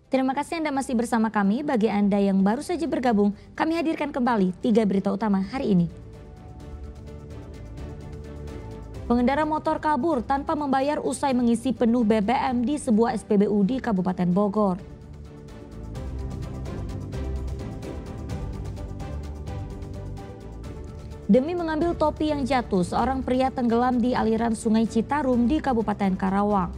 Terima kasih Anda masih bersama kami. Bagi Anda yang baru saja bergabung, kami hadirkan kembali 3 berita utama hari ini. Pengendara motor kabur tanpa membayar usai mengisi penuh BBM di sebuah SPBU di Kabupaten Bogor. Demi mengambil topi yang jatuh, seorang pria tenggelam di aliran Sungai Citarum di Kabupaten Karawang.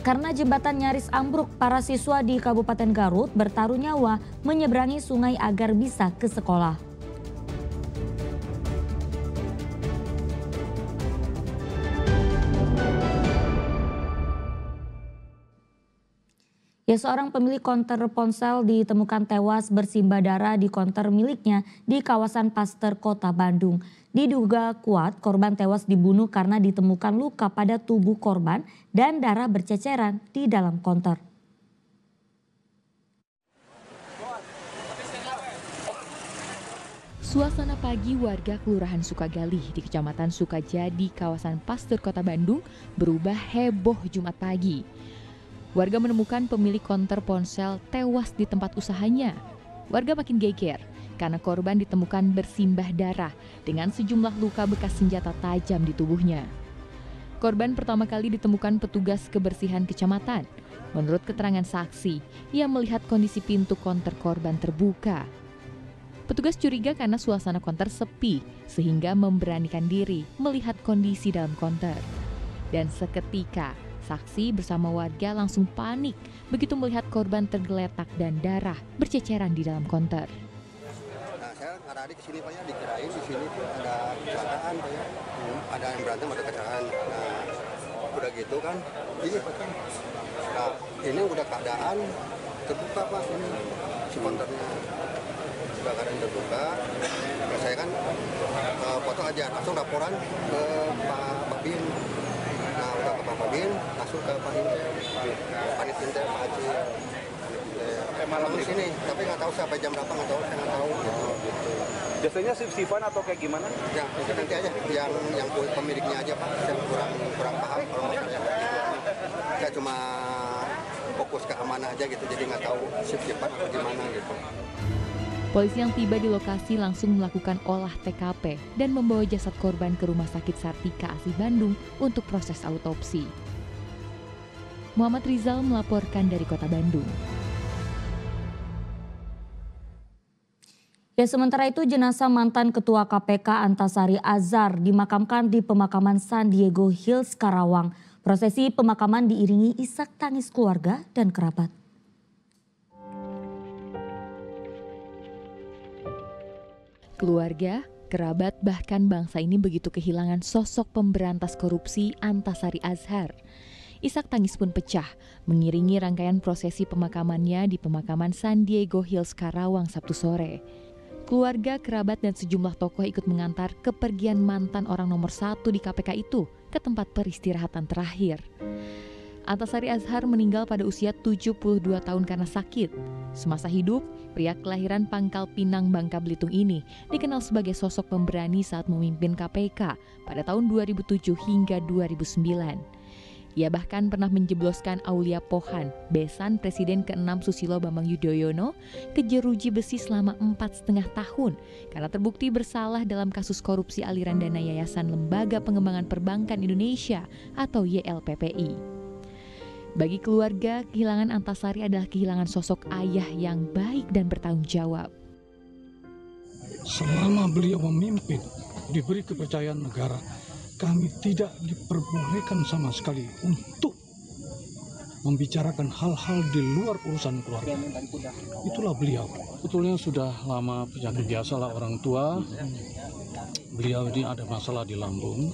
Karena jembatan nyaris ambruk, para siswa di Kabupaten Garut bertaruh nyawa menyeberangi sungai agar bisa ke sekolah. Seorang pemilik konter ponsel ditemukan tewas bersimbah darah di konter miliknya di kawasan Paster, Kota Bandung. Diduga kuat korban tewas dibunuh karena ditemukan luka pada tubuh korban dan darah berceceran di dalam konter. Suasana pagi warga Kelurahan Sukagalih di Kecamatan Sukajadi, kawasan Paster, Kota Bandung berubah heboh Jumat pagi. Warga menemukan pemilik konter ponsel tewas di tempat usahanya. Warga makin geger karena korban ditemukan bersimbah darah dengan sejumlah luka bekas senjata tajam di tubuhnya. Korban pertama kali ditemukan petugas kebersihan kecamatan. Menurut keterangan saksi, ia melihat kondisi pintu konter korban terbuka. Petugas curiga karena suasana konter sepi sehingga memberanikan diri melihat kondisi dalam konter. Dan seketika, saksi bersama warga langsung panik begitu melihat korban tergeletak dan darah berceceran di dalam konter. Nah, saya ada adik kesini Pak ya, dikirain di sini tuh ada kecelakaan Pak ya. Ada yang berantem, ada kecelakaan. Nah, udah gitu kan, ini Pak kan. Nah, ini udah keadaan terbuka Pak ini si konternya. Udah keadaan terbuka. Nah, saya kan foto aja, langsung laporan ke Pak Bin. Nah, udah ke Pak Bin, langsung ke Pak Panit Inter, Pak Haji. Malam di sini, tapi nggak tahu sampai jam berapa, nggak tahu, saya nggak tahu. Gitu. Biasanya shift-shiftan atau kayak gimana? Ya, itu nanti aja, yang pemiliknya aja Pak, saya kurang paham kalau masalahnya. Saya cuma fokus ke amanah aja gitu, jadi nggak tahu shift-shiftan atau gimana gitu. Polisi yang tiba di lokasi langsung melakukan olah TKP dan membawa jasad korban ke Rumah Sakit Sartika Asih Bandung untuk proses autopsi. Muhammad Rizal melaporkan dari Kota Bandung. Sementara itu jenazah mantan Ketua KPK Antasari Azhar dimakamkan di pemakaman San Diego Hills, Karawang. Prosesi pemakaman diiringi isak tangis keluarga dan kerabat. Keluarga, kerabat, bahkan bangsa ini begitu kehilangan sosok pemberantas korupsi Antasari Azhar. Isak tangis pun pecah, mengiringi rangkaian prosesi pemakamannya di pemakaman San Diego Hills, Karawang, Sabtu sore. Keluarga, kerabat, dan sejumlah tokoh ikut mengantar kepergian mantan orang nomor 1 di KPK itu ke tempat peristirahatan terakhir. Antasari Azhar meninggal pada usia 72 tahun karena sakit. Semasa hidup, pria kelahiran Pangkal Pinang, Bangka Belitung ini dikenal sebagai sosok pemberani saat memimpin KPK pada tahun 2007 hingga 2009. Ia bahkan pernah menjebloskan Aulia Pohan, besan Presiden ke-6 Susilo Bambang Yudhoyono, ke jeruji besi selama 4,5 tahun karena terbukti bersalah dalam kasus korupsi aliran dana Yayasan Lembaga Pengembangan Perbankan Indonesia atau YLPPI. Bagi keluarga, kehilangan Antasari adalah kehilangan sosok ayah yang baik dan bertanggung jawab. Selama beliau memimpin, diberi kepercayaan negara, kami tidak diperbolehkan sama sekali untuk membicarakan hal-hal di luar urusan keluarga. Itulah beliau. Betulnya sudah lama penyakit biasa lah orang tua. Beliau ini ada masalah di lambung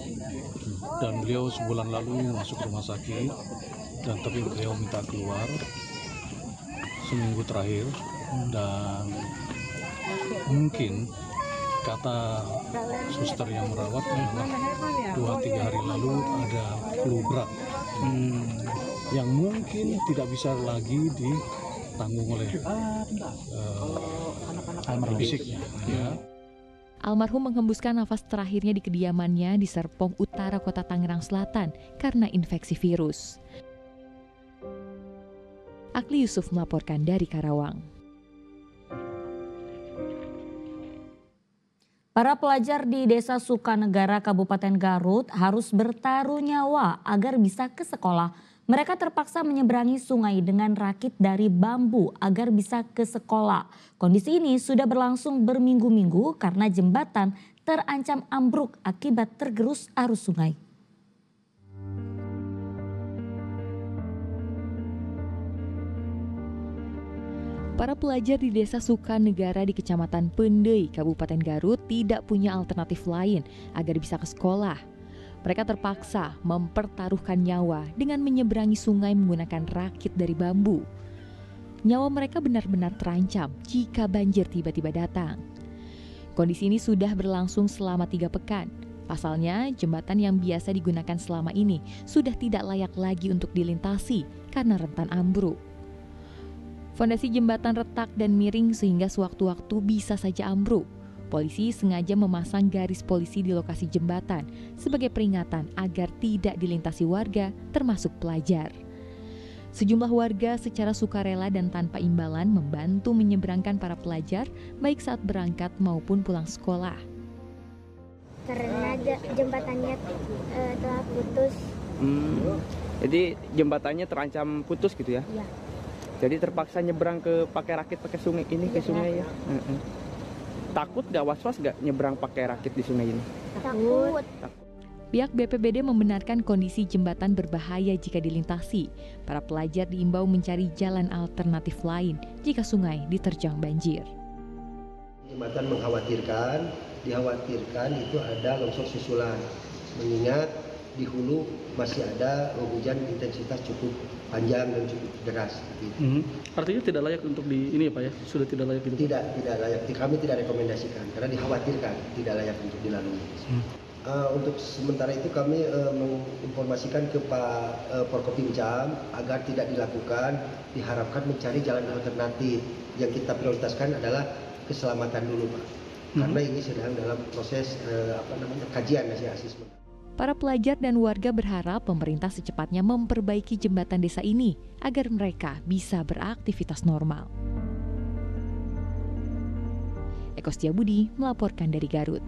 dan beliau sebulan lalu masuk rumah sakit. Dan tapi beliau minta keluar seminggu terakhir dan mungkin kata suster yang merawat adalah 2-3 hari lalu ada flu berat yang mungkin tidak bisa lagi ditanggung oleh fisiknya. Ya. Almarhum menghembuskan nafas terakhirnya di kediamannya di Serpong Utara, Kota Tangerang Selatan karena infeksi virus. Akli Yusuf melaporkan dari Karawang. Para pelajar di Desa Sukanegara, Kabupaten Garut harus bertaruh nyawa agar bisa ke sekolah. Mereka terpaksa menyeberangi sungai dengan rakit dari bambu agar bisa ke sekolah. Kondisi ini sudah berlangsung berminggu-minggu karena jembatan terancam ambruk akibat tergerus arus sungai. Para pelajar di Desa Sukanegara di Kecamatan Pendei, Kabupaten Garut tidak punya alternatif lain agar bisa ke sekolah. Mereka terpaksa mempertaruhkan nyawa dengan menyeberangi sungai menggunakan rakit dari bambu. Nyawa mereka benar-benar terancam jika banjir tiba-tiba datang. Kondisi ini sudah berlangsung selama 3 pekan. Pasalnya, jembatan yang biasa digunakan selama ini sudah tidak layak lagi untuk dilintasi karena rentan ambruk. Fondasi jembatan retak dan miring sehingga sewaktu-waktu bisa saja ambruk. Polisi sengaja memasang garis polisi di lokasi jembatan sebagai peringatan agar tidak dilintasi warga, termasuk pelajar. Sejumlah warga secara sukarela dan tanpa imbalan membantu menyeberangkan para pelajar baik saat berangkat maupun pulang sekolah. Karena jembatannya telah putus. Jadi jembatannya terancam putus gitu ya? Iya. Jadi terpaksa nyebrang pakai rakit pakai sungai ini ke sungai ya? Takut gak, was-was gak nyebrang pakai rakit di sungai ini? Takut. Pihak BPBD membenarkan kondisi jembatan berbahaya jika dilintasi. Para pelajar diimbau mencari jalan alternatif lain jika sungai diterjang banjir. Jembatan dikhawatirkan itu ada longsor susulan, mengingat di hulu masih ada hujan intensitas cukup panjang dan cukup deras. Artinya tidak layak untuk ini ya Pak ya? Sudah tidak layak gitu? Tidak layak. Kami tidak rekomendasikan karena dikhawatirkan tidak layak untuk dilalui. Untuk sementara itu kami menginformasikan ke Pak Forkopimcam agar tidak dilakukan, diharapkan mencari jalan alternatif. Yang kita prioritaskan adalah keselamatan dulu Pak. Karena ini sedang dalam proses kajian hasil asesmen. Para pelajar dan warga berharap pemerintah secepatnya memperbaiki jembatan desa ini agar mereka bisa beraktivitas normal. Eko Setiabudi melaporkan dari Garut.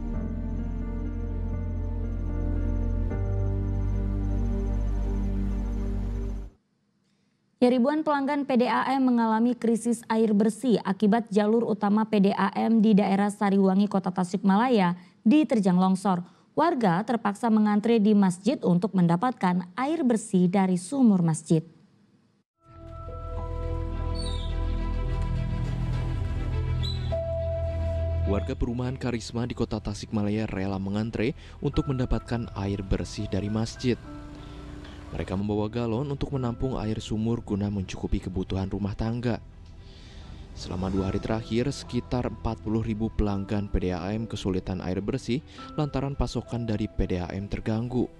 Ya, ribuan pelanggan PDAM mengalami krisis air bersih akibat jalur utama PDAM di daerah Sariwangi, Kota Tasikmalaya diterjang longsor. Warga terpaksa mengantre di masjid untuk mendapatkan air bersih dari sumur masjid. Warga perumahan Karisma di Kota Tasikmalaya rela mengantre untuk mendapatkan air bersih dari masjid. Mereka membawa galon untuk menampung air sumur guna mencukupi kebutuhan rumah tangga. Selama 2 hari terakhir, sekitar 40.000 pelanggan PDAM kesulitan air bersih lantaran pasokan dari PDAM terganggu.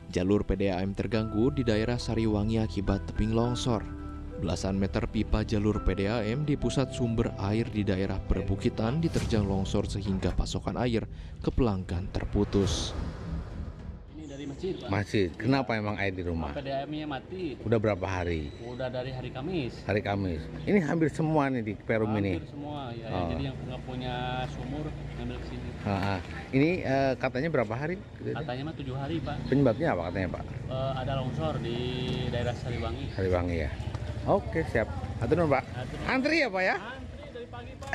Jalur PDAM terganggu di daerah Sariwangi akibat tebing longsor. Belasan meter pipa jalur PDAM di pusat sumber air di daerah perbukitan diterjang longsor sehingga pasokan air ke pelanggan terputus. Masjid. Kenapa emang air di rumah? PDAM-nya mati. Udah berapa hari? Udah dari hari Kamis. Hari Kamis. Ini hampir semua nih di Perum ini. Hampir semua ya. Jadi yang nggak punya sumur ngambil ke sini. Ini katanya berapa hari? Katanya mah 7 hari Pak. Penyebabnya apa katanya Pak? Ada longsor di daerah Sariwangi. Sariwangi ya. Oke siap. Atur nuhun Pak. Antri ya Pak ya? Antri dari pagi Pak.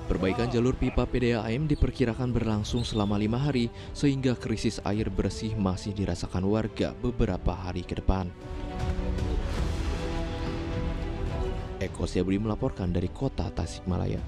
Perbaikan jalur pipa PDAM diperkirakan berlangsung selama 5 hari sehingga krisis air bersih masih dirasakan warga beberapa hari ke depan. Eko Setiabudi melaporkan dari Kota Tasikmalaya.